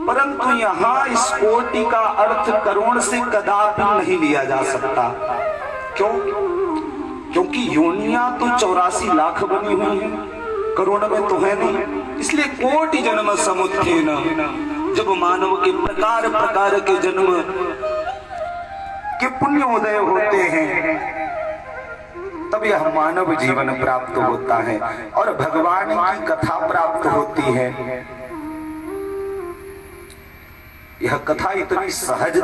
परंतु यहाँ इस कोटि का अर्थ करोड़ से कदापि नहीं लिया जा सकता। क्यों? क्योंकि योनियां तो 84 लाख बनी हुई हैं, करोड़ में तो है नहीं। इसलिए कोटि जन्म समुत्थेन, जब मानव के प्रकार प्रकार के जन्म के पुण्योदय होते हैं तब यह मानव जीवन प्राप्त होता है और भगवान की कथा प्राप्त होती है। यह कथा इतनी सहज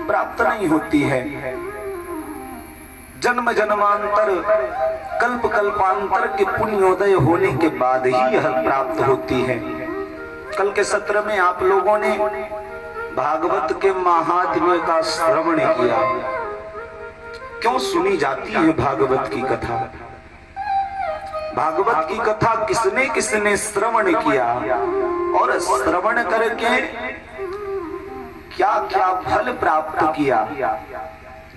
प्राप्त नहीं होती है। जन्म जन्मांतर कल्प कल्पांतर के पुण्योदय होने के बाद ही यह प्राप्त होती है। कल के सत्र में आप लोगों ने भागवत के महात्म्य का श्रवण किया। क्यों सुनी जाती है भागवत की कथा? भागवत की कथा किसने किसने श्रवण किया और श्रवण करके क्या क्या फल प्राप्त किया,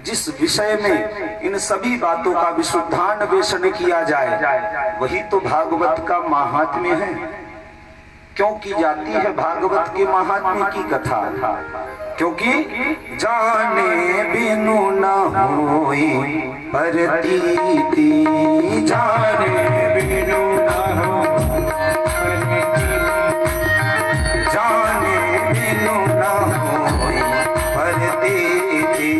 जिस विषय में इन सभी बातों का विशुद्धान्वेषण किया जाए वही तो भागवत का महात्म्य है। क्यों की जाती है भागवत के महात्म्य की कथा? क्योंकि जाने बिनु न होई प्रतीति, जाने बिनु न होई प्रतीति, जाने बिनु न होई प्रतीति,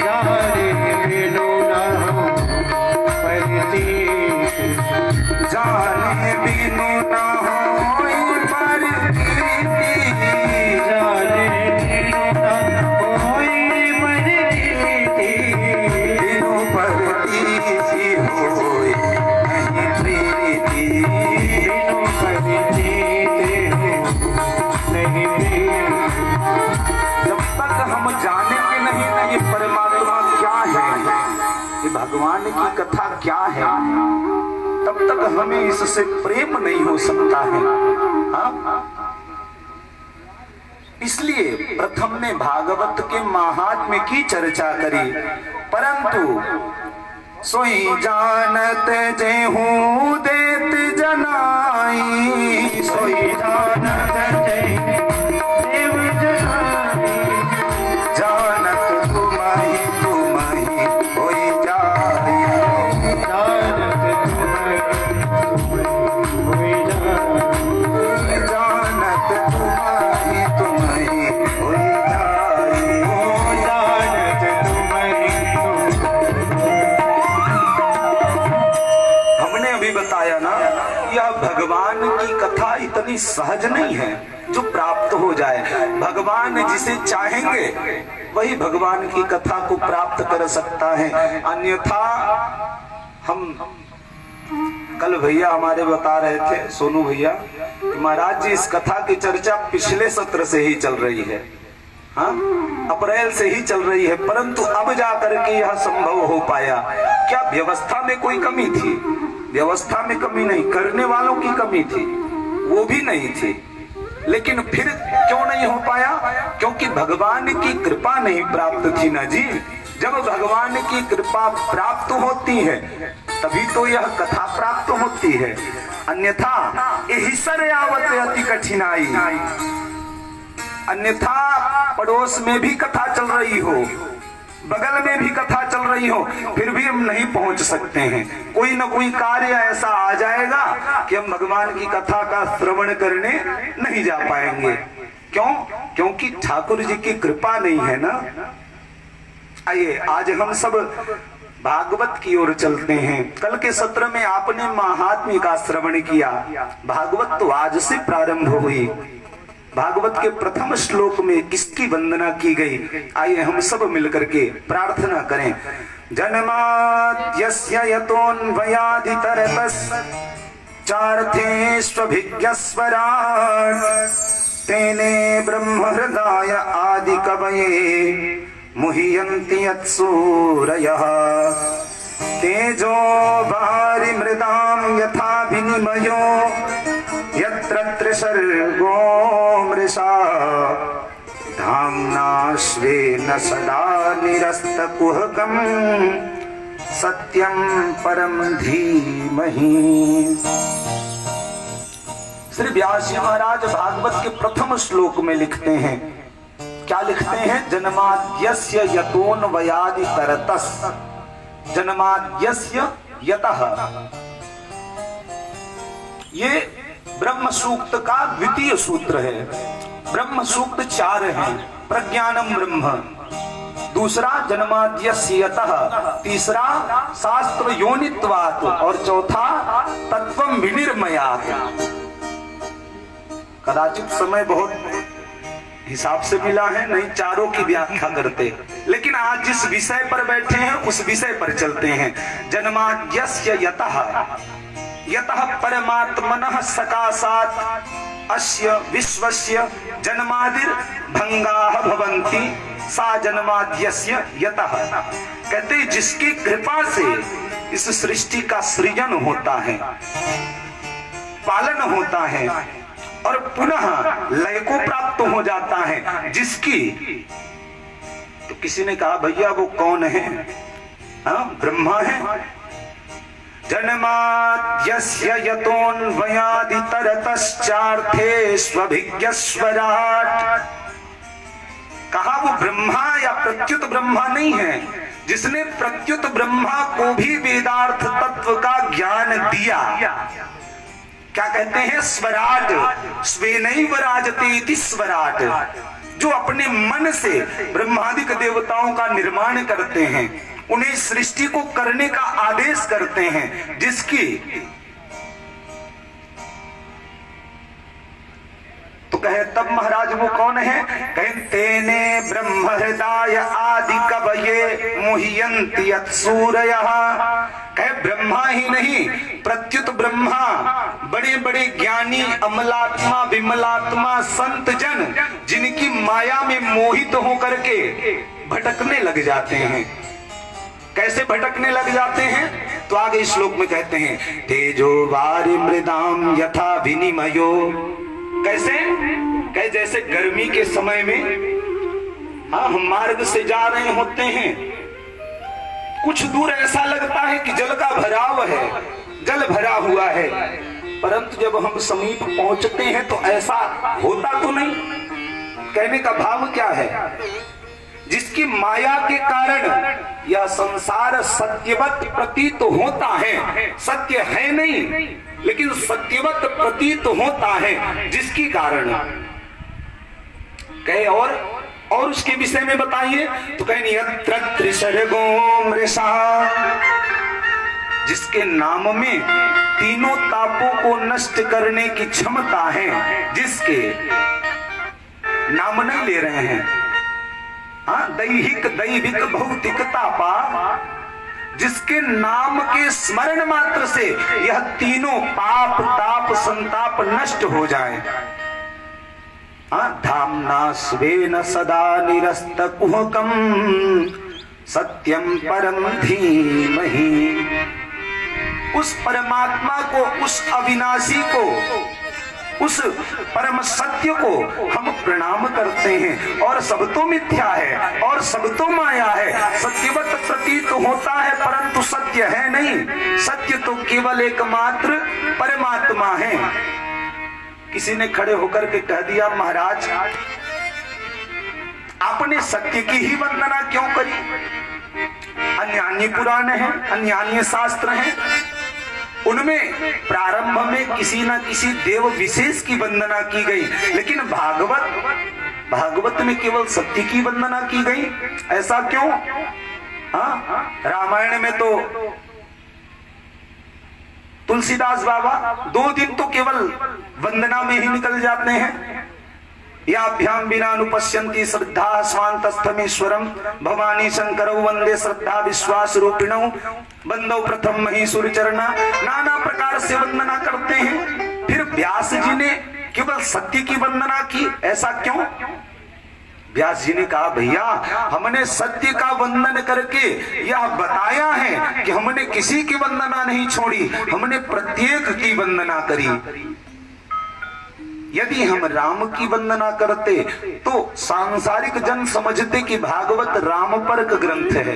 जाने बिनु न होई प्रतीति, जाने बिनु न भगवान की कथा क्या है, तब तक हमें इससे प्रेम नहीं हो सकता है। इसलिए प्रथम ने भागवत के महात्म्य की चर्चा करी, परंतु सोई जानत जेहू देत जनाई, सोई जानत जेहू जनाई, जानत तुम्हारी तुम्हारी होई जाई, जानत तुम्हारी होई जाई, जानत तुम्हारी तुम्हारी होई जाई, जानत तुम्हारी। हमने अभी बताया ना, यह भगवान की कथा इतनी सहज नहीं है जो प्राप्त हो जाए। भगवान जिसे चाहेंगे वही भगवान की कथा को प्राप्त कर सकता है, अन्यथा हम कल भैया हमारे बता रहे थे, सोनू भैया, कि महाराज जी इस कथा की चर्चा पिछले सत्र से ही चल रही है, हाँ अप्रैल से ही चल रही है, परंतु अब जाकर के यह संभव हो पाया। क्या व्यवस्था में कोई कमी थी? व्यवस्था में कमी नहीं, करने वालों की कमी थी, वो भी नहीं थी। लेकिन फिर क्यों नहीं हो पाया? क्योंकि भगवान की कृपा नहीं प्राप्त थी ना जी। जब भगवान की कृपा प्राप्त होती है तभी तो यह कथा प्राप्त होती है, अन्यथा यही सर आवत अति कठिनाई। अन्यथा पड़ोस में भी कथा चल रही हो, बगल में भी कथा चल रही हो, फिर भी हम नहीं पहुंच सकते हैं। कोई ना कोई कार्य ऐसा आ जाएगा कि हम भगवान की कथा का श्रवण करने नहीं जा पाएंगे। क्यों? क्योंकि ठाकुर जी की कृपा नहीं है ना। आइए आज हम सब भागवत की ओर चलते हैं। कल के सत्र में आपने महात्म्य का श्रवण किया। भागवत तो आज से प्रारंभ हुई। भागवत के प्रथम श्लोक में किसकी वंदना की गई? आइए हम सब मिलकर के प्रार्थना करें। जन्माद्यस्य यतोऽन्वयादितरतश्चार्थेष्वभिज्ञस्वराट् तेने ब्रह्म हृदय आदि कवये मुह्यन्ति यत्सूरयः तेजो वारिमृदां यथा विनिमयो यत्र त्रिसर्गो मृषा धाम्ना स्वेन सदा निरस्तकुहकं सत्यं परं धीमहि। श्री व्यास जी महाराज भागवत के प्रथम श्लोक में लिखते हैं, क्या लिखते हैं? जन्माद्यस्य यतोऽन्वयादि तरतस्, जन्माद्यस्य यतः। ये ब्रह्म सूक्त का द्वितीय सूत्र है। ब्रह्म सूक्त 4 हैं। प्रज्ञानम ब्रह्म, दूसरा जन्माद्यस्य यतः, तीसरा शास्त्र योनित्वात् और चौथा तत्वम विनिर्मयात्। कदाचित समय बहुत हिसाब से मिला है, नहीं चारों की व्याख्या करते, लेकिन आज जिस विषय पर बैठे हैं उस विषय पर चलते हैं। जन्माद्यस्य यतः, यतः परमात्मनः सकाशात् अस्य विश्वस्य जन्मादिर भंगाः भवन्ति सा जन्माद्यस्य यतः। कहते जिसकी कृपा से इस सृष्टि का सृजन होता है, पालन होता है और पुनः लय को प्राप्त हो जाता है, जिसकी। तो किसी ने कहा भैया वो कौन है? ब्रह्मा है। जन्माद्यस्य यतोऽन्वयादि तरतश्चार्थे स्वभिज्ञस्वराट्। कहा वो ब्रह्मा या प्रत्युत ब्रह्मा नहीं है, जिसने प्रत्युत ब्रह्मा को भी वेदार्थ तत्व का ज्ञान दिया। क्या कहते हैं? स्वराट, स्वेनैव राजते इति स्वराट। जो अपने मन से ब्रह्मादिक देवताओं का निर्माण करते हैं, उन्हें सृष्टि को करने का आदेश करते हैं, जिसकी। तो कहे तब महाराज वो कौन है? कहे तेने ब्रह्म हृदय आदि कवये मुह्यन्ति यत्सूरयः। कहे ब्रह्मा ही नहीं, प्रत्युत ब्रह्मा बड़े बड़े ज्ञानी अमलात्मा विमलात्मा संत जन, जिनकी माया में मोहित होकर के भटकने लग जाते हैं। कैसे भटकने लग जाते हैं? तो आगे श्लोक में कहते हैं तेजो वारि मृदाम यथा विनिमयो। कैसे? कहे जैसे गर्मी के समय में हम मार्ग से जा रहे होते हैं, कुछ दूर ऐसा लगता है कि जल का भराव है, जल भरा हुआ है, परंतु जब हम समीप पहुंचते हैं तो ऐसा होता तो नहीं। कहने का भाव क्या है? जिसकी माया के कारण यह संसार सत्यवत प्रतीत होता है, सत्य है नहीं लेकिन सत्यवत प्रतीत होता है, जिसकी कारण। कहे और उसके विषय में बताइए। तो कहे यत्र त्रिसर्गो मृषा, जिसके नाम में तीनों तापों को नष्ट करने की क्षमता है, जिसके नाम नहीं ले रहे हैं। दैहिक दैविक भौतिक तापा, जिसके नाम के स्मरण मात्र से यह तीनों पाप ताप संताप नष्ट हो जाए। धाम्ना स्वेन सदा निरस्त कुहकम सत्यम परम धीमहि। उस परमात्मा को, उस अविनाशी को, उस परम सत्य को हम प्रणाम करते हैं। और सब तो मिथ्या है और सब तो माया है, सत्यवत प्रतीत होता है परंतु सत्य है नहीं। सत्य तो केवल एकमात्र परमात्मा है। किसी ने खड़े होकर के कह दिया महाराज आपने सत्य की ही वंदना क्यों करी? अन्य अन्य पुराण हैं, अन्य अन्य शास्त्र हैं, उनमें प्रारंभ में किसी न किसी देव विशेष की वंदना की गई, लेकिन भागवत में केवल सत्य की वंदना की गई। ऐसा क्यों? रामायण में तो तुलसीदास बाबा 2 दिन तो केवल वंदना में ही निकल जाते हैं। याभ्याम बिना अनुपश्यन्ति श्रद्धा स्वांतस्थमेश्वरम भवानी शंकरौ वंदे श्रद्धा विश्वास रूपिणौ बंदौ प्रथम महीसुर चरणा। नाना प्रकार से वंदना करते हैं। फिर व्यास जी ने केवल सत्य की वंदना की, ऐसा क्यों? व्यास जी ने कहा भैया हमने सत्य का वंदन करके यह बताया है कि हमने किसी की वंदना नहीं छोड़ी, हमने प्रत्येक की वंदना करी। यदि हम राम की वंदना करते तो सांसारिक जन समझते कि भागवत राम पर ग्रंथ है,